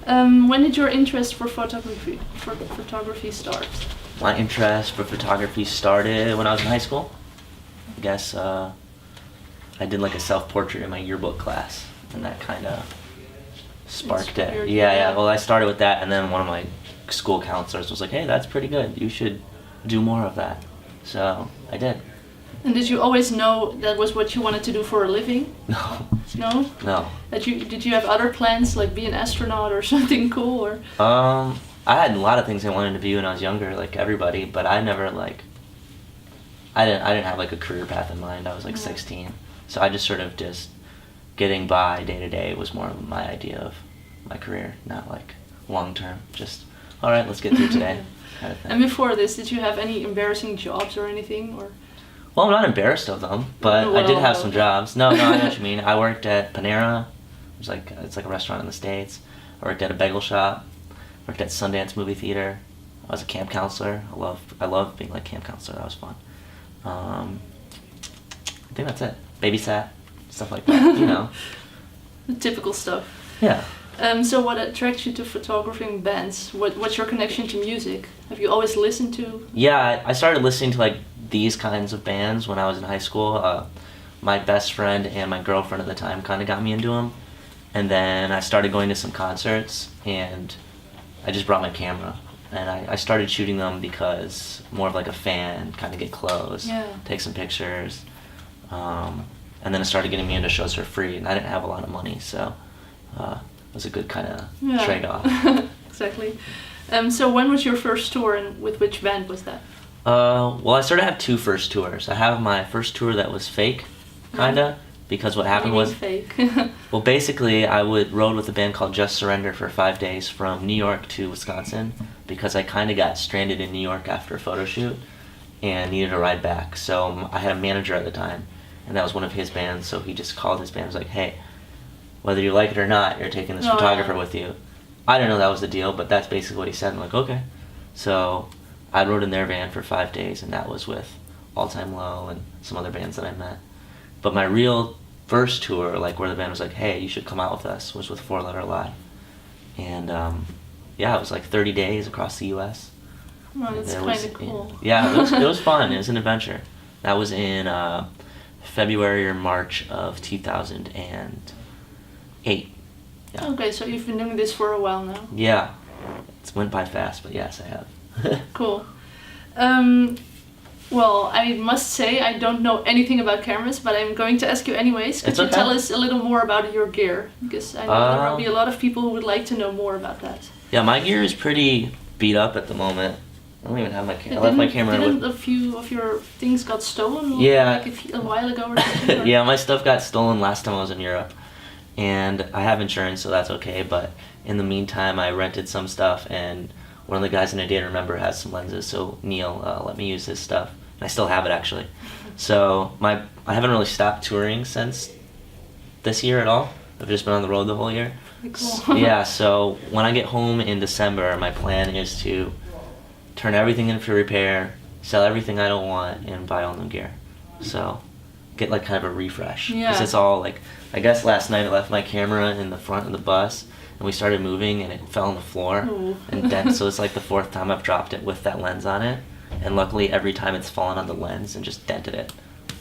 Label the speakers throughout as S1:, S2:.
S1: When did your interest for photography start?
S2: My interest for photography started when I was in high school. I guess I did like a self-portrait in my yearbook class, and that kind of sparked it. Yeah. Well, I started with that, and then one of my school counselors was like, "Hey, that's pretty good. You should do more of that." So I did.
S1: And did you always know that was what you wanted to do for a living?
S2: No.
S1: No?
S2: No.
S1: Did you have other plans, like be an astronaut or something cool? Or
S2: I had a lot of things I wanted to be when I was younger, like everybody, but I never I didn't have like a career path in mind. I was like 16, so I just sort of just getting by day to day was more of my idea of my career, not like long term. Just all right, let's get through today. Kind of thing.
S1: And before this, did you have any embarrassing jobs or anything, or?
S2: Well, I'm not embarrassed of them, but I did have some jobs. No, I know what you mean. I worked at Panera. It's like a restaurant in the States. I worked at a bagel shop. Worked at Sundance movie theater. I was a camp counselor. I love being like camp counselor. That was fun. I think that's it. Babysat, stuff like that. You know.
S1: The typical stuff.
S2: Yeah.
S1: So what attracts you to photographing bands? What's your connection to music? Have you always listened to?
S2: Yeah, I started listening to like these kinds of bands when I was in high school. My best friend and my girlfriend at the time kind of got me into them. And then I started going to some concerts, and I just brought my camera. And I started shooting them because more of like a fan, kind of get close, take some pictures. And then it started getting me into shows for free, and I didn't have a lot of money, so it was a good kind of trade-off.
S1: Exactly. So when was your first tour, and with which band was that?
S2: Well, I sort of have two first tours. I have my first tour that was fake, kinda, because what happened was
S1: fake.
S2: well, basically I rode with a band called Just Surrender for 5 days from New York to Wisconsin, because I kind of got stranded in New York after a photo shoot and needed a ride back. So I had a manager at the time, and that was one of his bands. So he just called his band, was like, "Hey, whether you like it or not, you're taking this photographer with you." I didn't know that was the deal, but that's basically what he said. I'm like, okay. So I rode in their van for 5 days, and that was with All Time Low and some other bands that I met. But my real first tour, like where the band was like, "Hey, you should come out with us," was with 4 Letter Lie. And it was like 30 days across the U.S.
S1: Well, that's kind of cool.
S2: Yeah, it was fun. It was an adventure. That was in February or March of 2008. Yeah.
S1: Okay, so you've been doing this for a while now.
S2: Yeah, it's went by fast, but yes, I have.
S1: Cool. Well, I must say I don't know anything about cameras, but I'm going to ask you anyways. Could you tell us a little more about your gear? Because I know there will be a lot of people who would like to know more about that.
S2: Yeah, my gear is pretty beat up at the moment. I don't even have my camera. I left my camera
S1: Didn't a few of your things got stolen?
S2: Yeah.
S1: Like a while ago or something? Or?
S2: Yeah, my stuff got stolen last time I was in Europe. And I have insurance, so that's okay. But in the meantime, I rented some stuff, and one of the guys in A Day to Remember has some lenses, so Neil let me use his stuff. And I still have it, actually. So I haven't really stopped touring since this year at all. I've just been on the road the whole year.
S1: Cool.
S2: Yeah, so when I get home in December, my plan is to turn everything in for repair, sell everything I don't want, and buy all new gear. So get like kind of a refresh. Because it's all like, I guess last night I left my camera in the front of the bus, and we started moving, and it fell on the floor. And then, so it's like the 4th time I've dropped it with that lens on it. And luckily every time it's fallen on the lens and just dented it.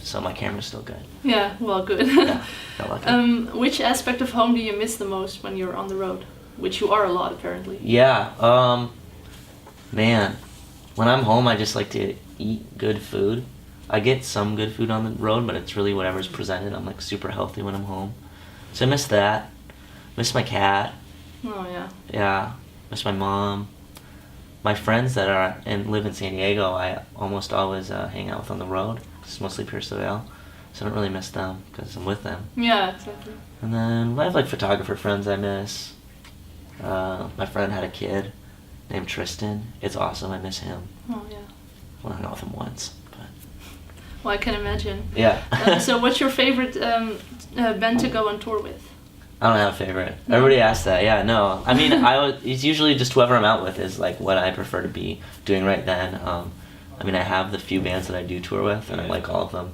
S2: So my camera's still good.
S1: Yeah, well, good.
S2: Yeah, got lucky.
S1: Which aspect of home do you miss the most when you're on the road? Which you are a lot, apparently.
S2: Yeah, man, when I'm home, I just like to eat good food. I get some good food on the road, but it's really whatever's presented. I'm like super healthy when I'm home. So I miss that. Miss my cat.
S1: Oh, yeah.
S2: Yeah, miss my mom. My friends that live in San Diego, I almost always hang out with on the road. It's mostly Pierce the Veil, so I don't really miss them because I'm with them.
S1: Yeah, exactly.
S2: And then I have like photographer friends I miss. My friend had a kid named Tristan. It's awesome. I miss him.
S1: Oh, yeah.
S2: Well, I hung out with him once, but.
S1: Well, I can imagine.
S2: Yeah.
S1: So what's your favorite band to go on tour with?
S2: I don't have a favorite. Everybody asks that. Yeah, no. I mean, it's usually just whoever I'm out with is like what I prefer to be doing right then. I mean, I have the few bands that I do tour with, and I like all of them.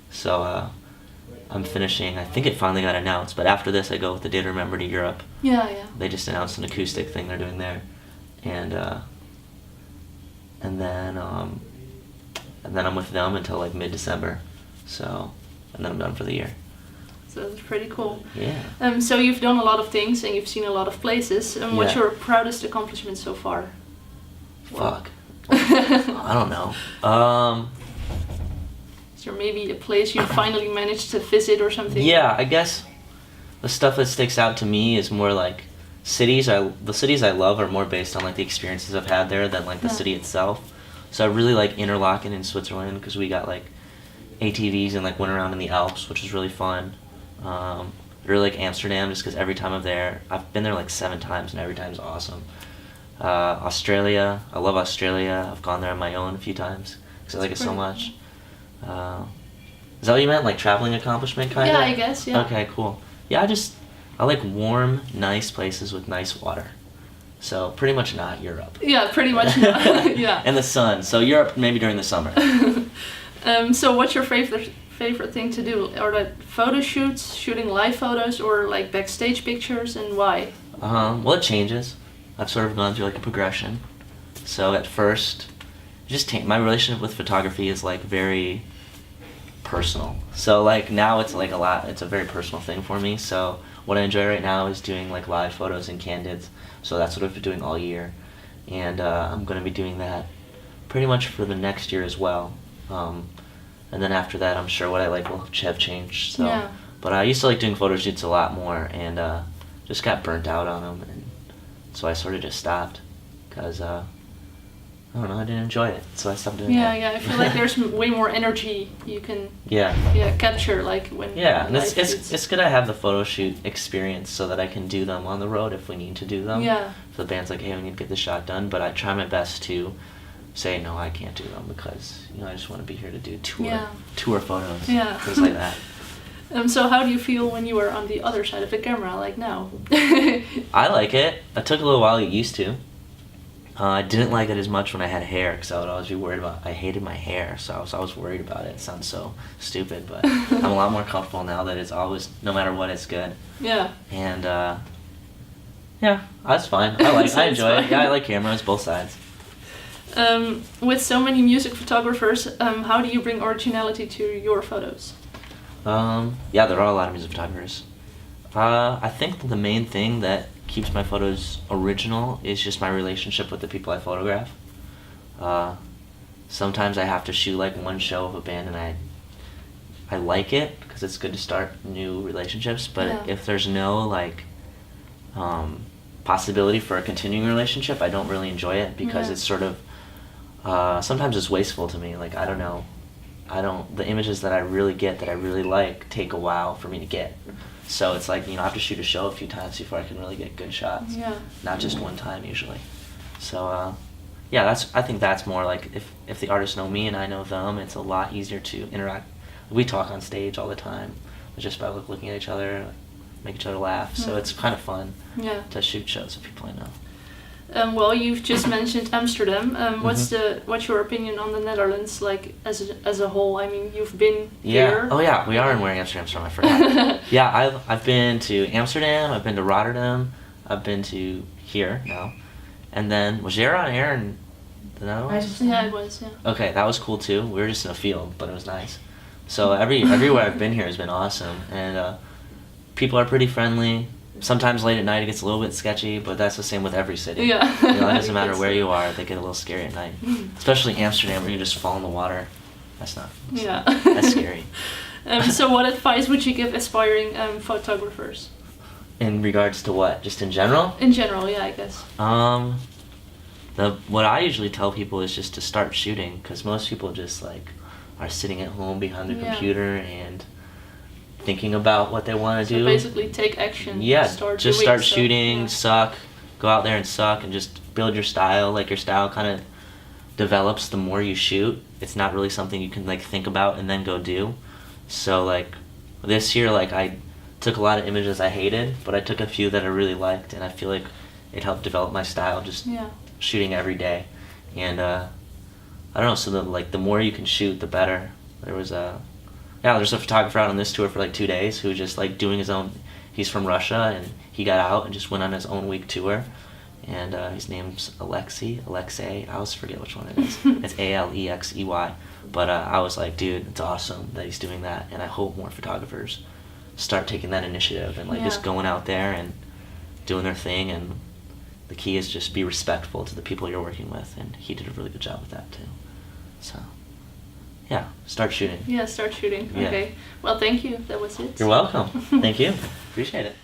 S2: So I'm finishing. I think it finally got announced, but after this, I go with the Day to Remember to Europe.
S1: Yeah.
S2: They just announced an acoustic thing they're doing there, and then I'm with them until like mid-December. So, and then I'm done for the year.
S1: So that's pretty cool.
S2: Yeah.
S1: So you've done a lot of things and you've seen a lot of places. What's your proudest accomplishment so far?
S2: Fuck. I don't know.
S1: Is there maybe a place you finally managed to visit or something?
S2: Yeah, I guess the stuff that sticks out to me is more like cities. The cities I love are more based on like the experiences I've had there than like the city itself. So I really like Interlaken in Switzerland because we got like ATVs and like went around in the Alps, which was really fun. I really like Amsterdam just because every time I'm there, I've been there like 7 times and every time's awesome. Australia, I love Australia. I've gone there on my own a few times because I like it so much. Is that what you meant, like traveling accomplishment kind of?
S1: Yeah, I guess, yeah.
S2: Okay, cool. Yeah, I like warm, nice places with nice water. So pretty much not Europe.
S1: Yeah, pretty much not. Yeah.
S2: And the sun. So Europe maybe during the summer.
S1: So what's your favorite thing to do? Are that photo shoots, shooting live photos, or like backstage pictures, and why?
S2: Well, it changes. I've sort of gone through like a progression. So at first, my relationship with photography is like very personal. So like now it's like it's a very personal thing for me. So what I enjoy right now is doing like live photos and candids. So that's what I've been doing all year. And I'm going to be doing that pretty much for the next year as well. And then after that, I'm sure what I like will have changed. So,
S1: yeah.
S2: But I used to like doing photo shoots a lot more and just got burnt out on them. And so I sort of just stopped because, I don't know, I didn't enjoy it. So I stopped doing it.
S1: Yeah, I feel like there's way more energy you can capture like when...
S2: Yeah, and it's good to have the photo shoot experience so that I can do them on the road if we need to do them.
S1: Yeah.
S2: If the band's like, hey, we need to get this shot done, but I try my best to say, no, I can't do them because, I just want to be here to do tour photos, things like that.
S1: So how do you feel when you are on the other side of the camera, like now?
S2: I like it. It took a little while to get used to. I didn't like it as much when I had hair because I would always be worried I hated my hair, so I was always worried about it. It sounds so stupid, but I'm a lot more comfortable now that it's always, no matter what, it's good.
S1: Yeah.
S2: And, that's fine. I enjoy it. Yeah, I like cameras, both sides.
S1: With so many music photographers, how do you bring originality to your photos?
S2: There are a lot of music photographers. I think the main thing that keeps my photos original is just my relationship with the people I photograph. Sometimes I have to shoot like one show of a band and I like it because it's good to start new relationships, but if there's no like possibility for a continuing relationship, I don't really enjoy it because it's sort of sometimes it's wasteful to me. Like the images that I really get that I really like take a while for me to get. So it's like, I have to shoot a show a few times before I can really get good shots.
S1: Yeah.
S2: Not just one time usually. So I think that's more like if the artists know me and I know them, it's a lot easier to interact. We talk on stage all the time, just by looking at each other, make each other laugh. So it's kind of fun to shoot shows with people I know.
S1: Well, you've just mentioned Amsterdam. What's your opinion on the Netherlands, like as a whole? I mean, you've been here.
S2: Oh yeah, we are in Amsterdam, so I forgot. Yeah, I've been to Amsterdam. I've been to Rotterdam. I've been to here now, and then was there on air in the Netherlands?
S1: Yeah, it was. Yeah.
S2: Okay, that was cool too. We were just in a field, but it was nice. So everywhere I've been here has been awesome, and people are pretty friendly. Sometimes late at night it gets a little bit sketchy, but that's the same with every city. Yeah. It doesn't matter where you are, they get a little scary at night. Especially Amsterdam where you just fall in the water. That's scary.
S1: So what advice would you give aspiring photographers?
S2: In regards to what? Just in general?
S1: In general, yeah, I guess.
S2: What I usually tell people is just to start shooting, because most people just like are sitting at home behind their computer and thinking about what they want to do.
S1: Basically take action.
S2: Yeah, just start shooting, suck, go out there and suck and just build your style. Like your style kind of develops the more you shoot. It's not really something you can like think about and then go do. So like this year, like I took a lot of images I hated, but I took a few that I really liked, and I feel like it helped develop my style just shooting every day. And I don't know, so the more you can shoot, the better. There was yeah, there's a photographer out on this tour for like 2 days who just like doing his own. He's from Russia and he got out and just went on his own week tour. And his name's Alexei. I always forget which one it is. It's Alexey. But I was like, dude, it's awesome that he's doing that. And I hope more photographers start taking that initiative and like just going out there and doing their thing. And the key is just be respectful to the people you're working with. And he did a really good job with that too. So, yeah, start shooting.
S1: Yeah, start shooting. Yeah. Okay. Well, thank you. That was it.
S2: You're welcome. Thank you. Appreciate it.